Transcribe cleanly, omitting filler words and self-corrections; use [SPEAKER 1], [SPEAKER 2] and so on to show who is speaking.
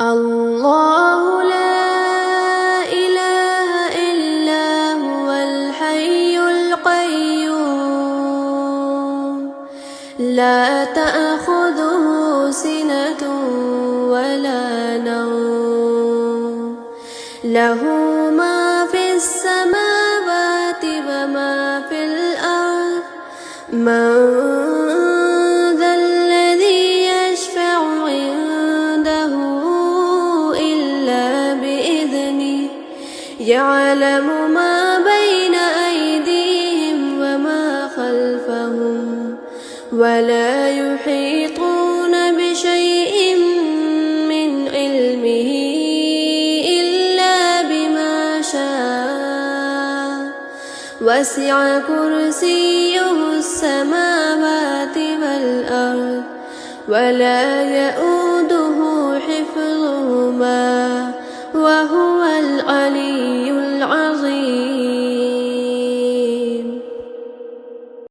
[SPEAKER 1] الله لا إله إلا هو الحي القيوم لا تأخذه سنة ولا نوم له ما في السماوات وما في الأرض من ذا الذي يشفع عنده إلا بإذنه يعلم ما بين أيديهم وما خلفهم ولا يحيطون بشيء من علمه إلا بما شاء وسع كرسيه السماوات والأرض ولا يئوده حفظهما وهو العلي